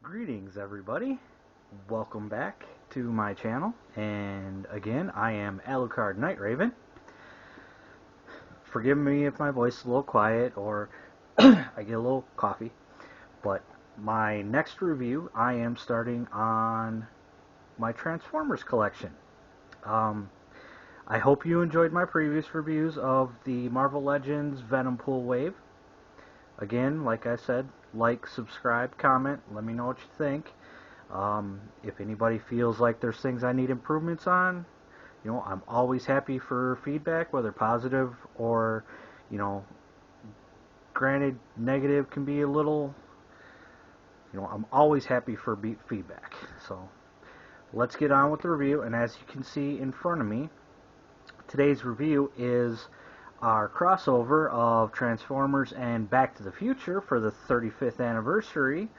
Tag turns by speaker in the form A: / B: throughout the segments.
A: Greetings everybody, welcome back to my channel, and again I am Alucard Night Raven. Forgive me if my voice is a little quiet or I get a little coffee, but my next review I am starting on my Transformers collection. I hope you enjoyed my previous reviews of the Marvel Legends Venom Pool Wave. Again, like I said, like, subscribe, comment, let me know what you think. If anybody feels like there's things I need improvements on, you know, I'm always happy for feedback, whether positive or, you know, granted, negative can be a little, you know, I'm always happy for feedback. So, let's get on with the review, and as you can see in front of me, today's review is our crossover of Transformers and Back to the Future for the 35th anniversary,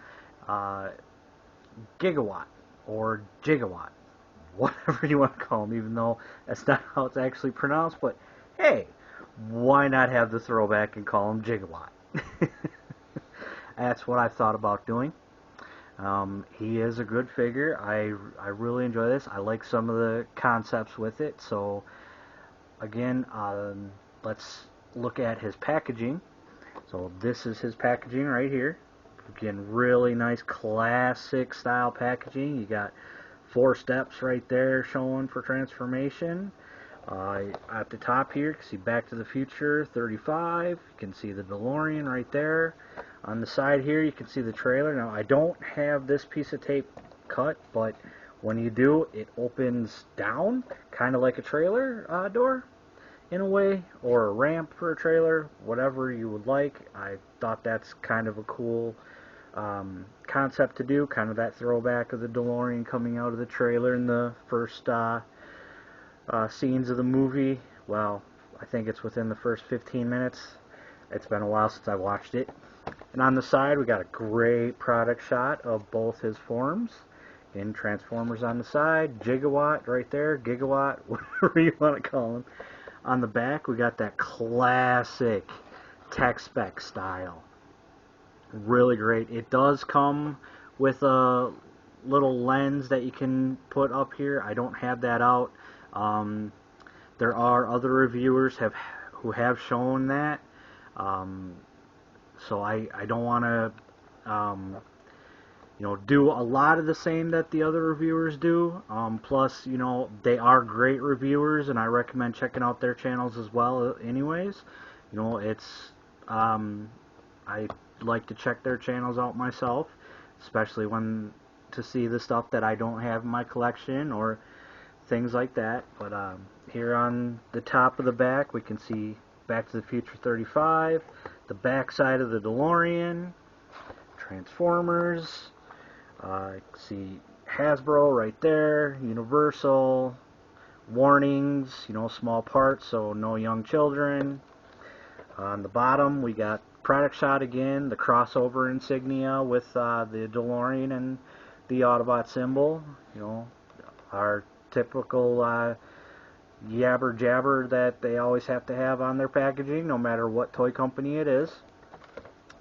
A: Gigawatt, or Gigawatt, whatever you want to call them, even though that's not how it's actually pronounced, but hey, why not have the throwback and call them Gigawatt? That's what I've thought about doing. He is a good figure. I really enjoy this. I like some of the concepts with it, so again, let's look at his packaging. So this is his packaging right here. Again, really nice classic style packaging. You got 4 steps right there showing for transformation. At the top here, you can see Back to the Future 35. You can see the DeLorean right there. On the side here, you can see the trailer. Now, I don't have this piece of tape cut, but when you do, it opens down, kind of like a trailer door, in a way, or a ramp for a trailer, whatever you would like. I thought that's kind of a cool concept to do, kind of that throwback of the DeLorean coming out of the trailer in the first scenes of the movie. Well, I think it's within the first 15 minutes. It's been a while since I watched it. And on the side, we got a great product shot of both his forms. In Transformers on the side, Gigawatt right there, Gigawatt, whatever you want to call him. On the back, we got that classic tech spec style. Really great. It does come with a little lens that you can put up here. I don't have that out. There are other reviewers who have shown that. So I don't want to you know, do a lot of the same that the other reviewers do. Plus, you know, they are great reviewers, and I recommend checking out their channels as well anyways. You know, it's, I like to check their channels out myself, especially when to see the stuff that I don't have in my collection or things like that. But here on the top of the back, we can see Back to the Future 35, the back side of the DeLorean, Transformers. See Hasbro right there, Universal, warnings, you know, small parts, so no young children. On the bottom, we got product shot again, the crossover insignia with the DeLorean and the Autobot symbol. You know, our typical yabber jabber that they always have to have on their packaging, no matter what toy company it is.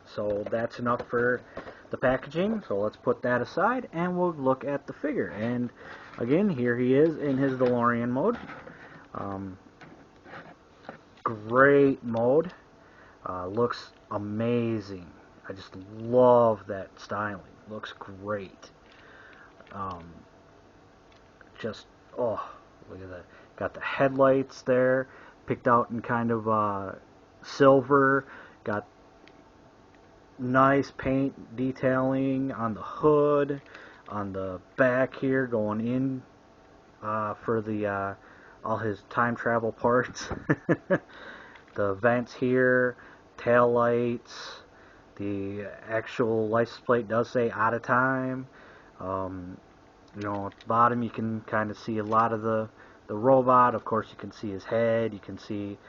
A: So that's enough for the packaging, so let's put that aside and we'll look at the figure. And again, here he is in his DeLorean mode. Great mode. Looks amazing. I just love that styling. Looks great. Just, oh, look at that. Got the headlights there, picked out in kind of silver. Got nice paint detailing on the hood, on the back here, going in for the all his time travel parts. The vents here, tail lights. The actual license plate does say out of time. You know, at the bottom you can kind of see a lot of the robot. Of course, you can see his head. You can see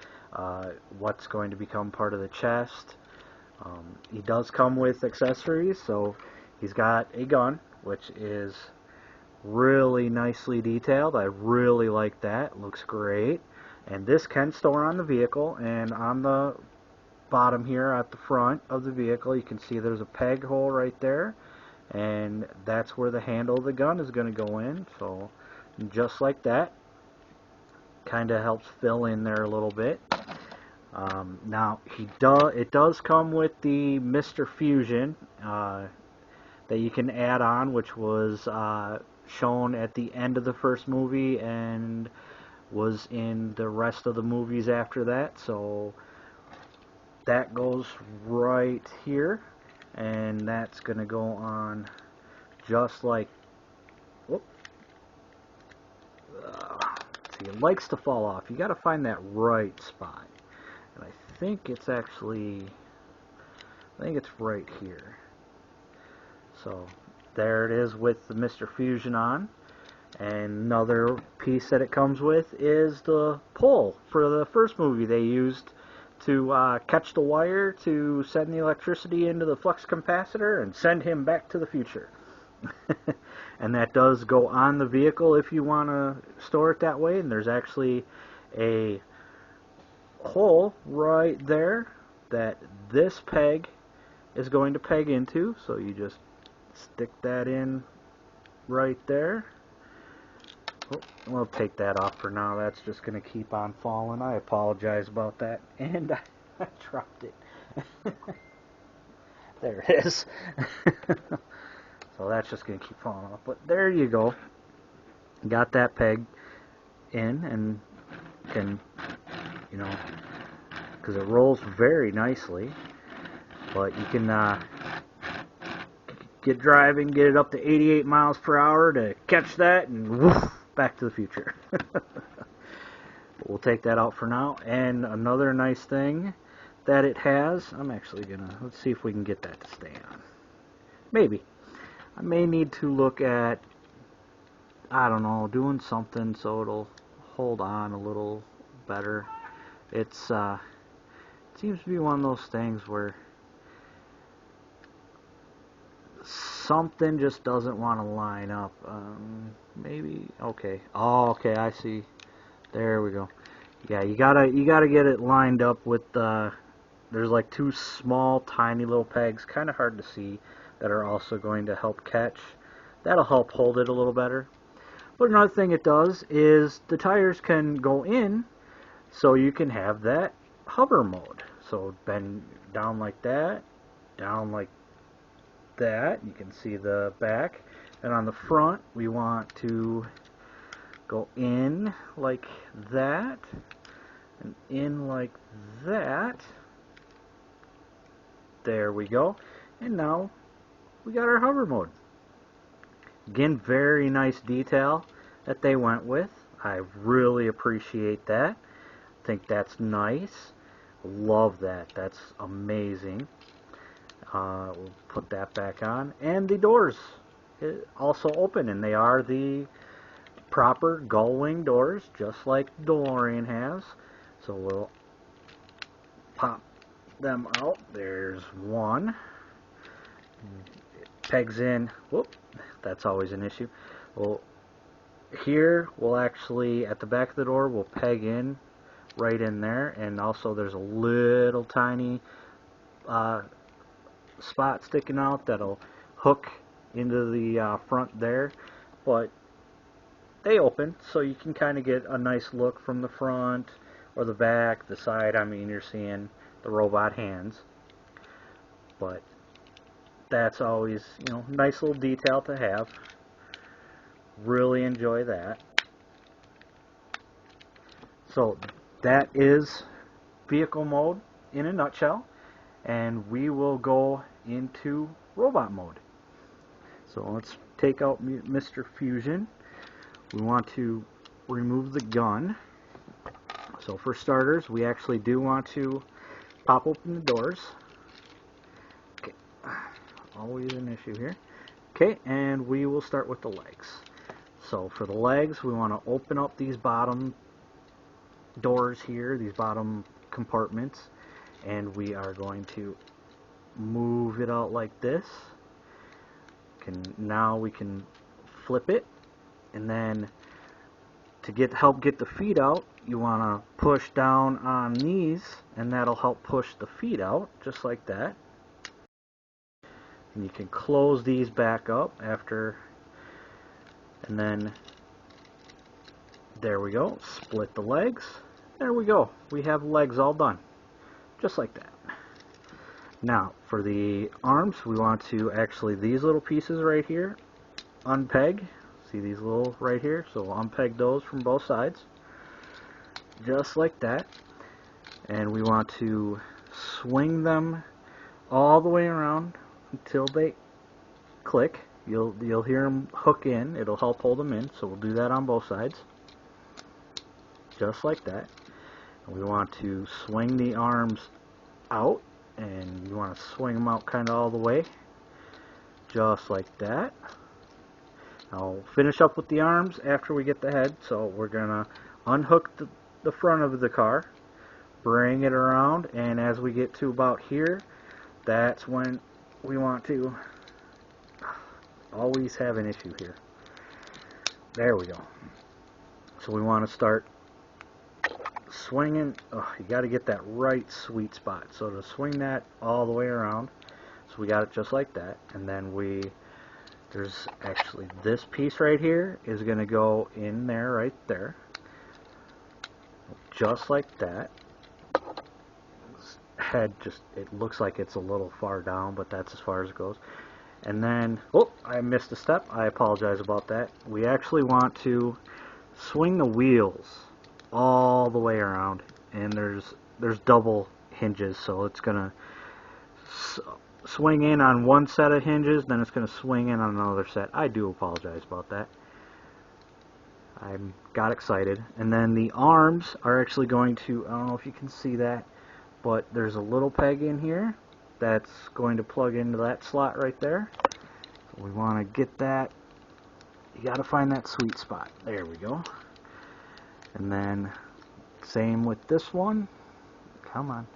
A: what's going to become part of the chest. He does come with accessories, so he's got a gun, which is really nicely detailed. I really like that. Looks great. And this can store on the vehicle, and on the bottom here at the front of the vehicle, you can see there's a peg hole right there. and that's where the handle of the gun is going to go in. So just like that, kind of helps fill in there a little bit. Now it does come with the Mr. Fusion that you can add on, which was shown at the end of the first movie and was in the rest of the movies after that. So that goes right here, and that's going to go on just like, whoop. See, it likes to fall off. You got to find that right spot. And I think it's right here. So there it is with the Mr. Fusion on. And another piece that it comes with is the pole. For the first movie, they used to catch the wire to send the electricity into the flux capacitor and send him back to the future. And that does go on the vehicle if you want to store it that way. And there's actually a hole right there that this peg is going to peg into. So you just stick that in right there. Oh, we'll take that off for now. That's just going to keep on falling. I apologize about that. And I dropped it. There it is. So that's just going to keep falling off. But there you go. Got that peg in, and can, you know, because it rolls very nicely. But you can get driving, get it up to 88 miles per hour to catch that, and woof, back to the future. We'll take that out for now. And another nice thing that it has, I'm actually gonna, let's see if we can get that to stay on. Maybe. I may need to look at, I don't know, doing something so it'll hold on a little better. It seems to be one of those things where something just doesn't want to line up. Maybe, okay. Oh, okay, I see. There we go. Yeah, you gotta get it lined up with there's like two small, tiny little pegs, kind of hard to see, that are also going to help catch. That'll help hold it a little better. But another thing it does is the tires can go in, so you can have that hover mode. So bend down like that, down like that. You can see the back. And on the front, we want to go in like that, and in like that. There we go. And now we got our hover mode. Again, very nice detail that they went with. I really appreciate that. I think that's nice. Love that. That's amazing. We'll put that back on. And the doors also open, and they are the proper gull wing doors, just like DeLorean has. So we'll pop them out. There's one. It pegs in. Whoop, that's always an issue. Well, here we'll actually, at the back of the door, we'll peg in right in there. And also there's a little tiny spot sticking out that'll hook into the front there. But they open, so you can kind of get a nice look from the front or the back, the side. I mean, you're seeing the robot hands. But that's always, you know, nice little detail to have. Really enjoy that. So that is vehicle mode in a nutshell, and we will go into robot mode. So let's take out Mr. Fusion. We want to remove the gun. So for starters, we actually do want to pop open the doors. Okay, always an issue here. Okay, and we will start with the legs. So for the legs, we want to open up these bottom doors here, these bottom compartments, and we are going to move it out like this. Now we can flip it, and then to help get the feet out, you want to push down on these, and that'll help push the feet out, just like that. And you can close these back up after, and then there we go. Split the legs. There we go. We have legs all done. Just like that. Now, for the arms, we want to actually, these little pieces right here, unpeg. See these little right here? So we'll unpeg those from both sides. Just like that. And we want to swing them all the way around until they click. You'll hear them hook in. It'll help hold them in. So we'll do that on both sides. Just like that. And we want to swing the arms out, and you want to swing them out kind of all the way. Just like that. I'll finish up with the arms after we get the head. So we're going to unhook the front of the car, bring it around, and as we get to about here, that's when we want to always have an issue here. There we go. So we want to start swinging. Oh, you got to get that right sweet spot. So to swing that all the way around, so we got it just like that, and then there's actually this piece right here is going to go in there, right there, just like that. Head just, it looks like it's a little far down, but that's as far as it goes. And then, oh, I missed a step. I apologize about that. We actually want to swing the wheels all the way around, and there's double hinges, so it's gonna swing in on one set of hinges, then it's gonna swing in on another set. I do apologize about that. I got excited. And then the arms are actually going to, I don't know if you can see that, but there's a little peg in here that's going to plug into that slot right there. So we want to get that. You got to find that sweet spot. There we go. And then same with this one. Come on.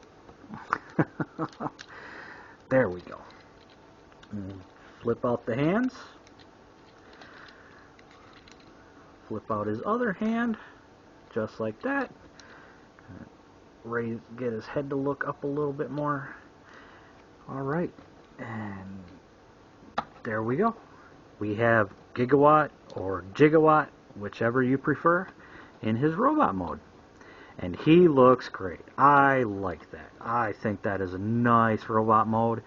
A: There we go. And flip out the hands. Flip out his other hand, just like that. Get his head to look up a little bit more. Alright, and there we go. We have Gigawatt or Gigawatt, whichever you prefer, in his robot mode. And he looks great. I like that. I think that is a nice robot mode.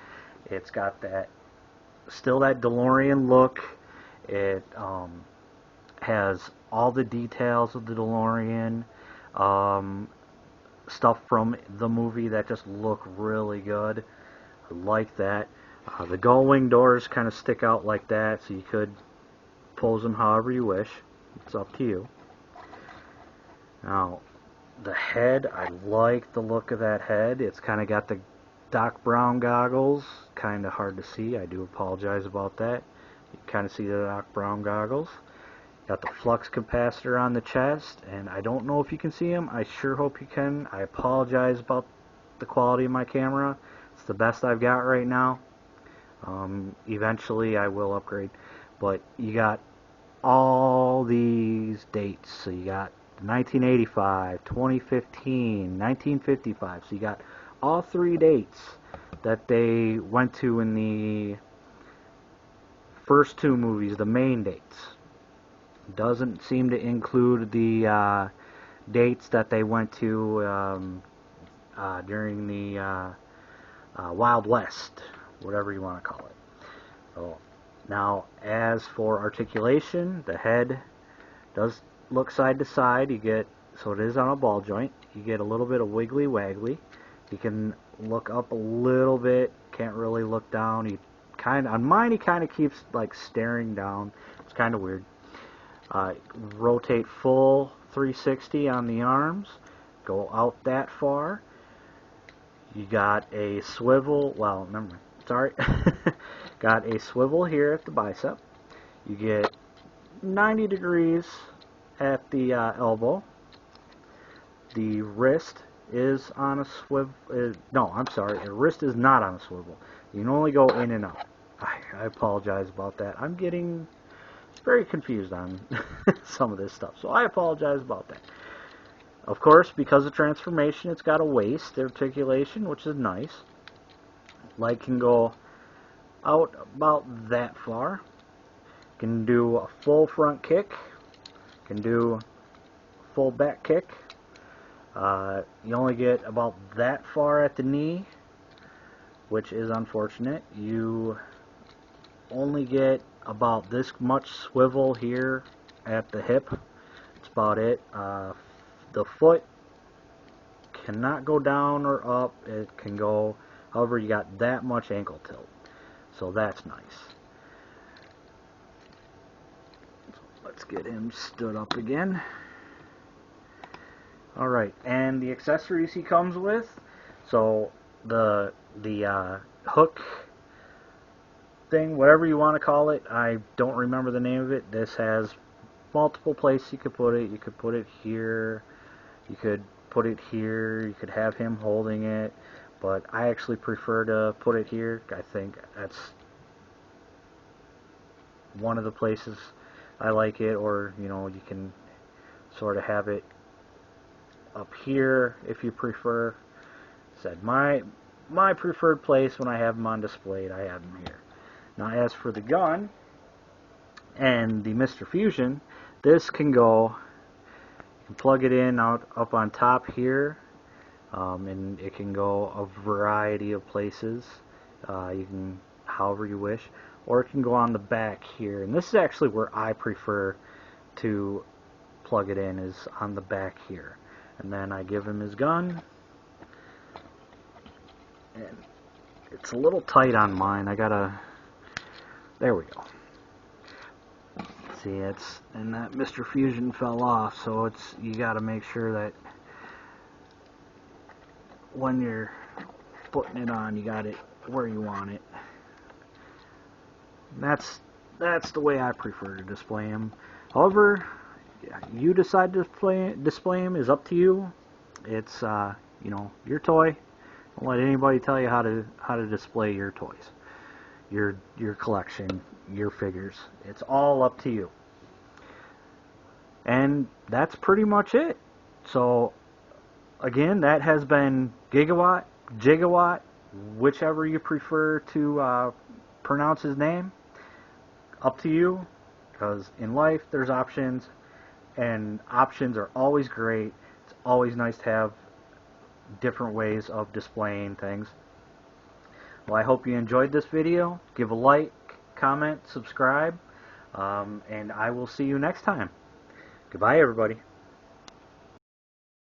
A: It's got that, still that DeLorean look. It has all the details of the DeLorean. Stuff from the movie that just look really good. I like that. The gull-wing doors kind of stick out like that, so you could pose them however you wish. It's up to you. Now, the head, I like the look of that head. It's kind of got the Doc Brown goggles. Kind of hard to see. I do apologize about that. You kind of see the Doc Brown goggles. Got the flux capacitor on the chest, and I don't know if you can see him. I sure hope you can. I apologize about the quality of my camera. It's the best I've got right now. Eventually I will upgrade. But you got all these dates. So you got 1985, 2015, 1955. So you got all three dates that they went to in the first two movies, the main dates. Doesn't seem to include the dates that they went to during the Wild West, whatever you want to call it. So now, as for articulation, the head does look side to side. You get, so it is on a ball joint. You get a little bit of wiggly waggly. You can look up a little bit. Can't really look down. He kind of, on mine, he kind of keeps like staring down. It's kind of weird. Rotate full 360 on the arms. Go out that far. You got a swivel. Well, remember, sorry. Got a swivel here at the bicep. You get 90 degrees at the elbow. The wrist is on a swivel. No, I'm sorry. The wrist is not on a swivel. You can only go in and out. I apologize about that. I'm getting very confused on some of this stuff, so I apologize about that. Of course, because of transformation, it's got a waist articulation, which is nice. Leg can go out about that far. Can do a full front kick. Can do full back kick. You only get about that far at the knee, which is unfortunate. You only get about this much swivel here at the hip. That's about it. The foot cannot go down or up. It can go, however, you got that much ankle tilt. So that's nice. So let's get him stood up again. Alright, and the accessories he comes with, so the hook thing, whatever you want to call it, I don't remember the name of it. This has multiple places you could put it. You could put it here, you could put it here, you could have him holding it, but I actually prefer to put it here. I think that's one of the places I like it, or you know, you can sort of have it up here if you prefer. Said my preferred place when I have them on display, I have them here. Now as for the gun and the Mr. Fusion, this can go, you can plug it in up on top here, and it can go a variety of places. You can, however you wish, or it can go on the back here, and this is actually where I prefer to plug it in, is on the back here. And then I give him his gun, and it's a little tight on mine. I gotta, there we go. See, it's, and that Mr. Fusion fell off, so it's, you gotta make sure that when you're putting it on, you got it where you want it. And that's the way I prefer to display them. However, you decide to display them is up to you. It's you know, your toy. Don't let anybody tell you how to display your toys, your collection, your figures. It's all up to you. And that's pretty much it. So again, that has been Gigawatt, Gigawatt, whichever you prefer to pronounce his name. Up to you, because in life there's options. And options are always great. It's always nice to have different ways of displaying things. Well, I hope you enjoyed this video. Give a like, comment, subscribe, and I will see you next time. Goodbye, everybody.